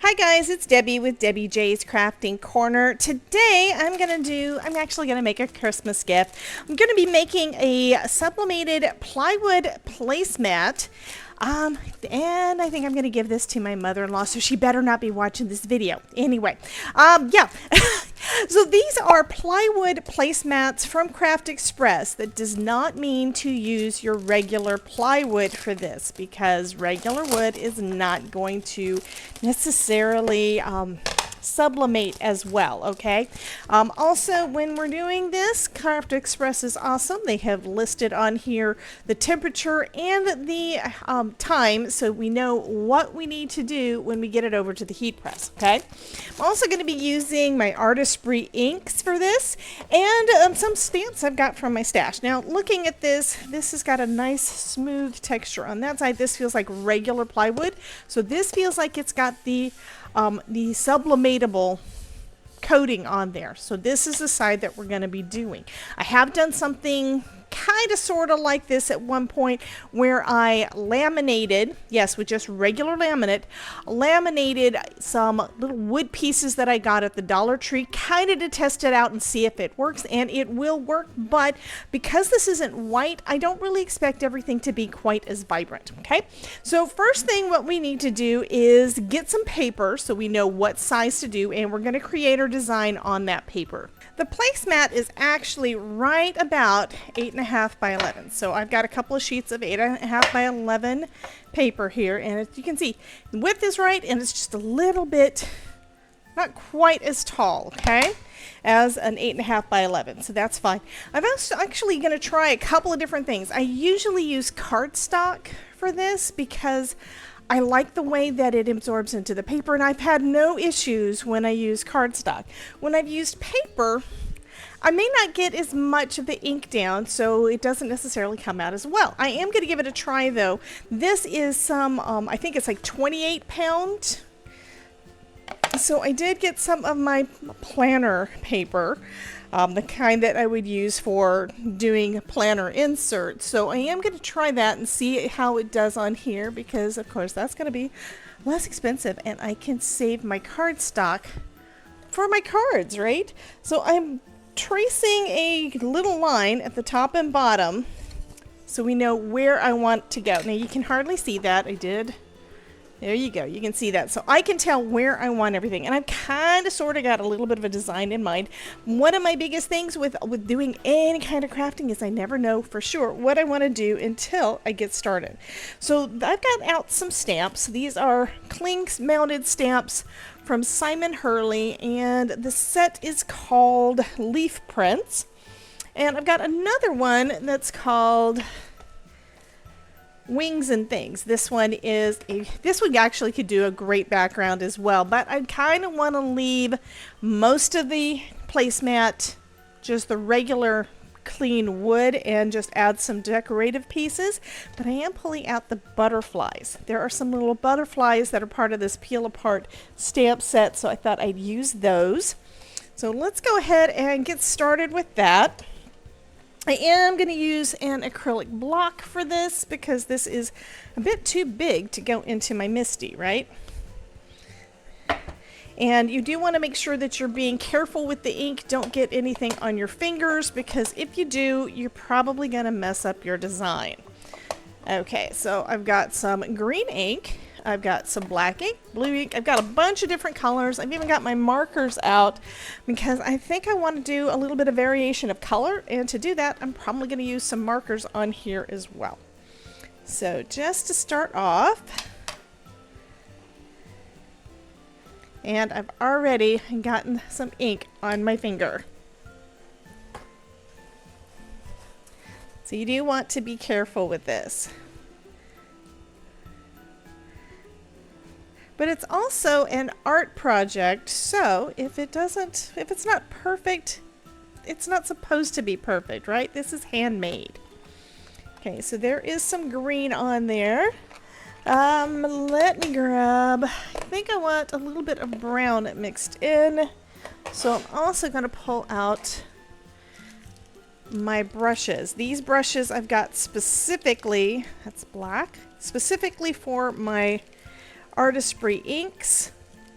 Hi guys, it's Debbie with Debbie J's Crafting Corner. Today I'm actually gonna make a Christmas gift. I'm gonna be making a sublimated plywood placemat. And I think I'm gonna give this to my mother-in-law, so she better not be watching this video. Anyway, yeah. So these are plywood placemats from Craft Express. That does not mean to use your regular plywood for this, because regular wood is not going to necessarily sublimate as well, okay? Also, when we're doing this, Craft Express is awesome. They have listed on here the temperature and the time, so we know what we need to do when we get it over to the heat press, okay? I'm also going to be using my artistry inks for this, and some stamps I've got from my stash. Now, looking at this has got a nice smooth texture on that side. This feels like regular plywood, so this feels like it's got the sublimatable coating on there. So this is the side that we're going to be doing. I have done something kind of sort of like this at one point where I laminated, yes, with just regular laminate, laminated some little wood pieces that I got at the Dollar Tree, kind of to test it out and see if it works, and it will work. But because this isn't white, I don't really expect everything to be quite as vibrant. Okay, so first thing what we need to do is get some paper so we know what size to do, and we're going to create our design on that paper. The placemat is actually right about 8.5 by 11. So I've got a couple of sheets of 8.5 by 11 paper here, and as you can see, the width is right, and it's just a little bit, not quite as tall, okay, as an 8.5 by 11. So that's fine. I'm actually going to try a couple of different things. I usually use cardstock for this because I like the way that it absorbs into the paper, and I've had no issues when I use cardstock. When I've used paper, I may not get as much of the ink down, so it doesn't necessarily come out as well. I am going to give it a try though. This is some, I think it's like 28 pound. So I did get some of my planner paper, the kind that I would use for doing planner inserts. So I am going to try that and see how it does on here, because of course that's going to be less expensive, and I can save my cardstock for my cards, right? So I'm tracing a little line at the top and bottom so we know where I want to go. Now you can hardly see that. I did. There you go. You can see that. So I can tell where I want everything. And I've kind of sort of got a little bit of a design in mind. One of my biggest things with doing any kind of crafting is I never know for sure what I want to do until I get started. So I've got out some stamps. These are cling mounted stamps from Simon Hurley, and the set is called Leaf Prints. And I've got another one that's called Wings and Things. This one actually could do a great background as well, but I kind of want to leave most of the placemat just the regular clean wood and just add some decorative pieces. But I am pulling out the butterflies. There are some little butterflies that are part of this peel apart stamp set, so I thought I'd use those. So let's go ahead and get started with that. I am going to use an acrylic block for this because this is a bit too big to go into my MISTI, right? And you do want to make sure that you're being careful with the ink. Don't get anything on your fingers, because if you do, you're probably going to mess up your design. Okay, so I've got some green ink. I've got some black ink, blue ink. I've got a bunch of different colors. I've even got my markers out because I think I want to do a little bit of variation of color. And to do that, I'm probably going to use some markers on here as well. So just to start off, and I've already gotten some ink on my finger. So you do want to be careful with this. But it's also an art project, so if it's not perfect, it's not supposed to be perfect, right? This is handmade. Okay, so there is some green on there. Let me grab, I think I want a little bit of brown mixed in. So I'm also going to pull out my brushes. These brushes I've got specifically, that's black, specifically for my artistry inks.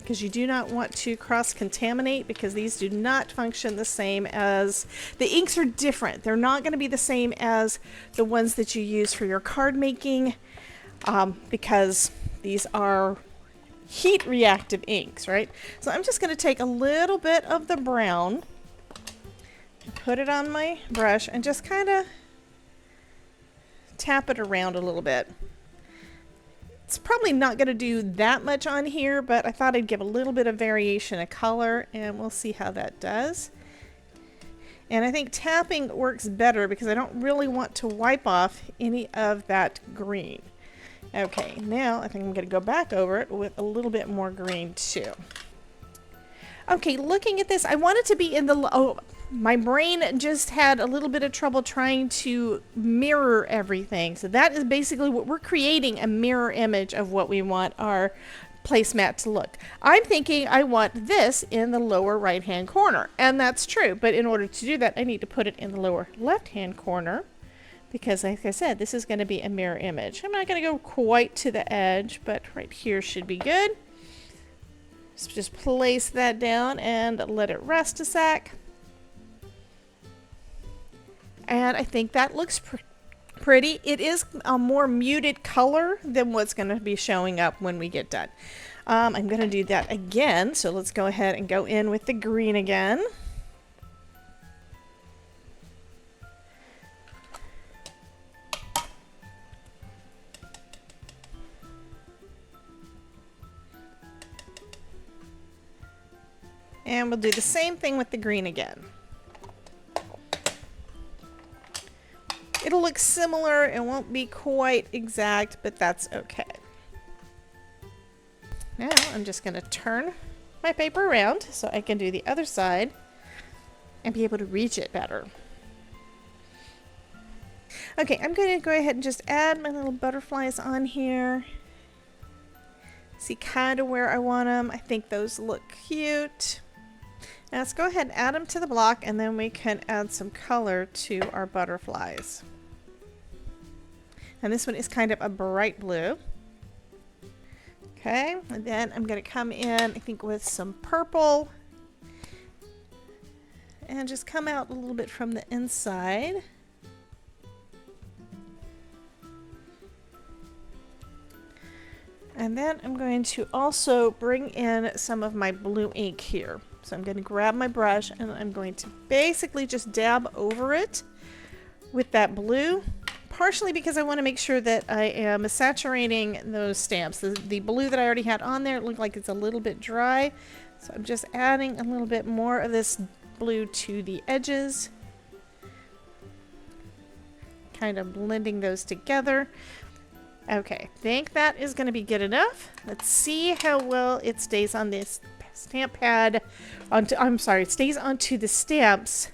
because you do not want to cross-contaminate, because these do not function the same as, the inks are different. They're not going to be the same as the ones that you use for your card making, because these are heat reactive inks, right? So I'm just going to take a little bit of the brown, put it on my brush, and just kind of tap it around a little bit. It's probably not going to do that much on here, but I thought I'd give a little bit of variation of color, and we'll see how that does. And I think tapping works better because I don't really want to wipe off any of that green. Okay, now I think I'm going to go back over it with a little bit more green too. Okay, looking at this, I want it to be in the... Oh, my brain just had a little bit of trouble trying to mirror everything. So that is basically what we're creating, a mirror image of what we want our placemat to look. I'm thinking I want this in the lower right hand corner, and that's true. But in order to do that, I need to put it in the lower left hand corner because, like I said, this is going to be a mirror image. I'm not going to go quite to the edge, but right here should be good. So just place that down and let it rest a sec. And I think that looks pretty. It is a more muted color than what's going to be showing up when we get done. I'm going to do that again. So let's go ahead and go in with the green again. And we'll do the same thing with the green again. It'll look similar, it won't be quite exact, but that's okay. Now I'm just going to turn my paper around so I can do the other side and be able to reach it better. Okay, I'm going to go ahead and just add my little butterflies on here. See kind of where I want them. I think those look cute. Now let's go ahead and add them to the block, and then we can add some color to our butterflies. And this one is kind of a bright blue. Okay, and then I'm going to come in, I think, with some purple. And just come out a little bit from the inside. And then I'm going to also bring in some of my blue ink here. So I'm going to grab my brush and I'm going to basically just dab over it with that blue. Partially because I want to make sure that I am saturating those stamps. The blue that I already had on there looked like it's a little bit dry. So I'm just adding a little bit more of this blue to the edges. Kind of blending those together. Okay, I think that is going to be good enough. Let's see how well it stays on this stamp pad. It stays onto the stamps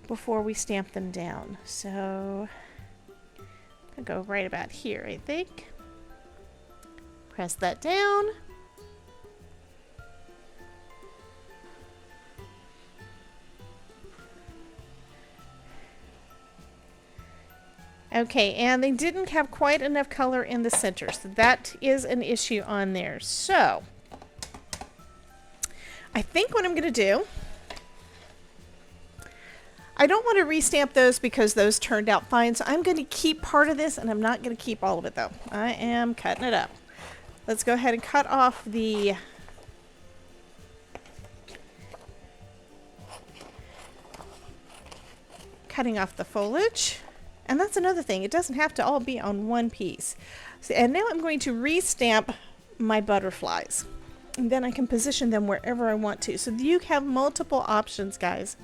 before we stamp them down. So I'll go right about here, I think. Press that down. Okay, and they didn't have quite enough color in the center, so that is an issue on there. So I think what I'm going to do, I don't want to restamp those because those turned out fine, so I'm going to keep part of this, and I'm not going to keep all of it, though. I am cutting it up. Let's go ahead and cut off the foliage. And that's another thing. It doesn't have to all be on one piece. So, and now I'm going to restamp my butterflies. And then I can position them wherever I want to. So you have multiple options, guys.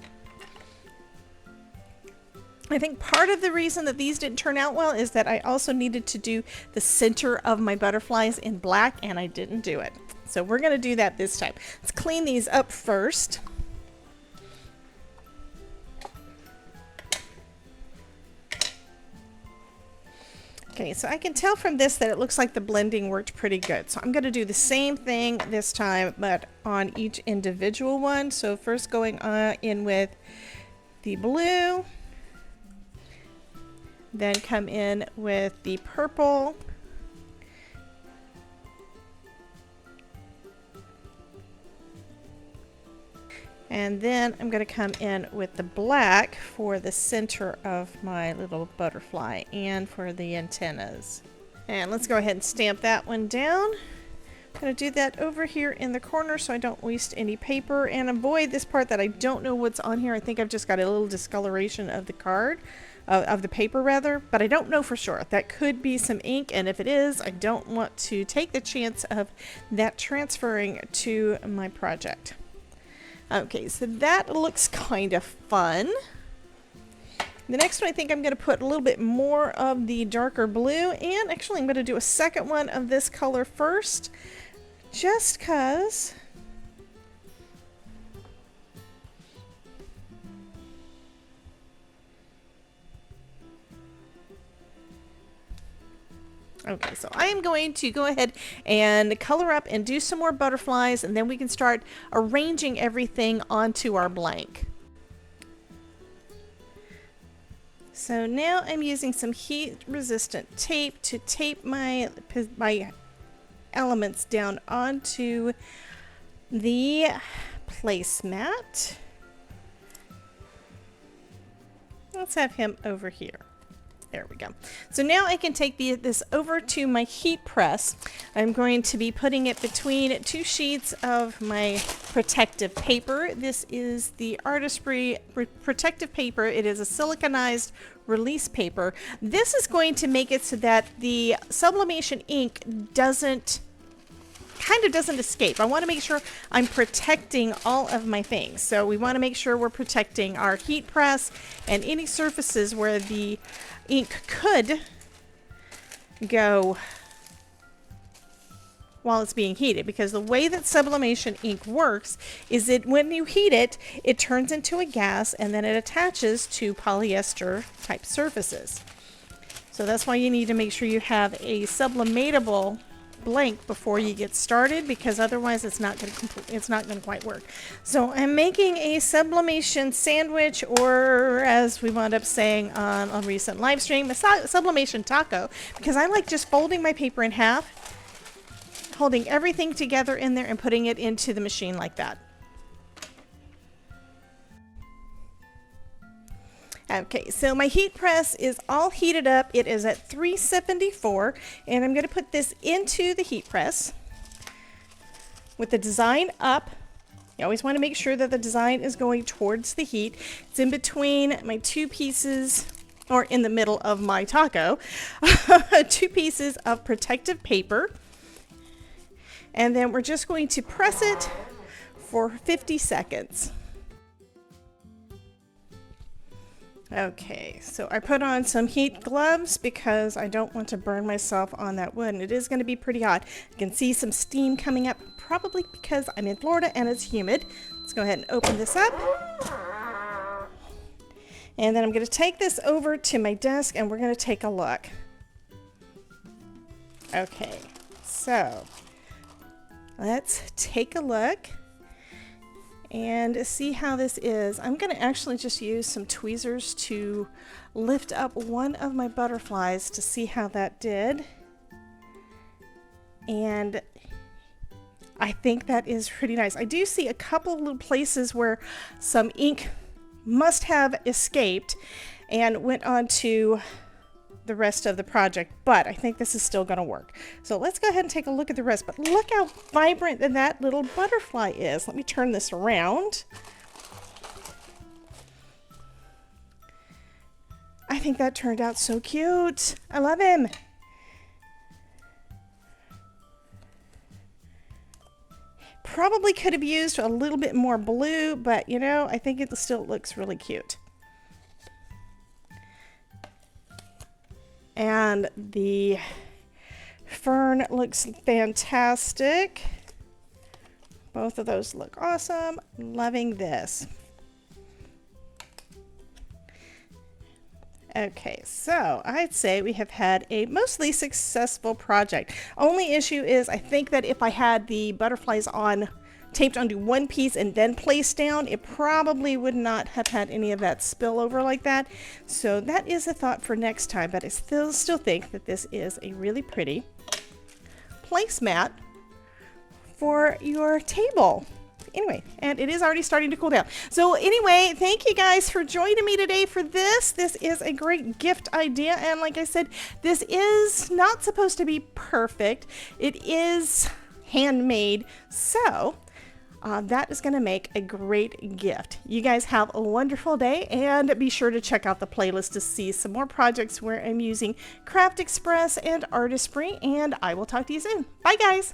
I think part of the reason that these didn't turn out well is that I also needed to do the center of my butterflies in black, and I didn't do it. So we're going to do that this time. Let's clean these up first. Okay, so I can tell from this that it looks like the blending worked pretty good. So I'm going to do the same thing this time, but on each individual one. So first going in with the blue. Then come in with the purple. And then I'm going to come in with the black for the center of my little butterfly and for the antennas. And let's go ahead and stamp that one down. I'm going to do that over here in the corner so I don't waste any paper and avoid this part that I don't know what's on here. I think I've just got a little discoloration of the card, of the paper rather, but I don't know for sure. That could be some ink, and if it is, I don't want to take the chance of that transferring to my project. Okay, so that looks kind of fun. The next one, I think I'm going to put a little bit more of the darker blue, and actually I'm going to do a second one of this color first, just because okay, so I am going to go ahead and color up and do some more butterflies, and then we can start arranging everything onto our blank. So now I'm using some heat-resistant tape to tape my elements down onto the placemat. Let's have him over here. There we go. So now I can take this over to my heat press. I'm going to be putting it between two sheets of my protective paper. This is the Artistry protective paper. It is a siliconized release paper. This is going to make it so that the sublimation ink doesn't escape. I want to make sure I'm protecting all of my things. So we want to make sure we're protecting our heat press and any surfaces where the ink could go while it's being heated, because the way that sublimation ink works is that when you heat it, it turns into a gas and then it attaches to polyester type surfaces. So that's why you need to make sure you have a sublimatable blank before you get started, because otherwise it's not going to quite work. So I'm making a sublimation sandwich, or as we wound up saying on a recent live stream, a sublimation taco, because I like just folding my paper in half, holding everything together in there and putting it into the machine like that. Okay, so my heat press is all heated up. It is at 374, and I'm going to put this into the heat press with the design up. You always want to make sure that the design is going towards the heat. It's in between my two pieces, or in the middle of my taco, two pieces of protective paper. And then we're just going to press it for 50 seconds. Okay, so I put on some heat gloves because I don't want to burn myself on that wood, and it is going to be pretty hot. You can see some steam coming up, probably because I'm in Florida and it's humid. Let's go ahead and open this up. And then I'm going to take this over to my desk and we're going to take a look. Okay, so let's take a look and see how this is. I'm going to actually just use some tweezers to lift up one of my butterflies to see how that did. And I think that is pretty nice. I do see a couple of little places where some ink must have escaped and went on to the rest of the project, but I think this is still going to work. So let's go ahead and take a look at the rest. But look how vibrant that little butterfly is. Let me turn this around. I think that turned out so cute. I love him. Probably could have used a little bit more blue, but you know, I think it still looks really cute. And the fern looks fantastic. Both of those look awesome. Loving this. Okay, so I'd say we have had a mostly successful project. Only issue is I think that if I had the butterflies taped onto one piece and then placed down, it probably would not have had any of that spillover like that. So that is a thought for next time, but I still think that this is a really pretty placemat for your table. Anyway, and it is already starting to cool down. So anyway, thank you guys for joining me today for this. This is a great gift idea. And like I said, this is not supposed to be perfect. It is handmade. So that is going to make a great gift. You guys have a wonderful day, and be sure to check out the playlist to see some more projects where I'm using Craft Express and Artistry, and I will talk to you soon. Bye guys.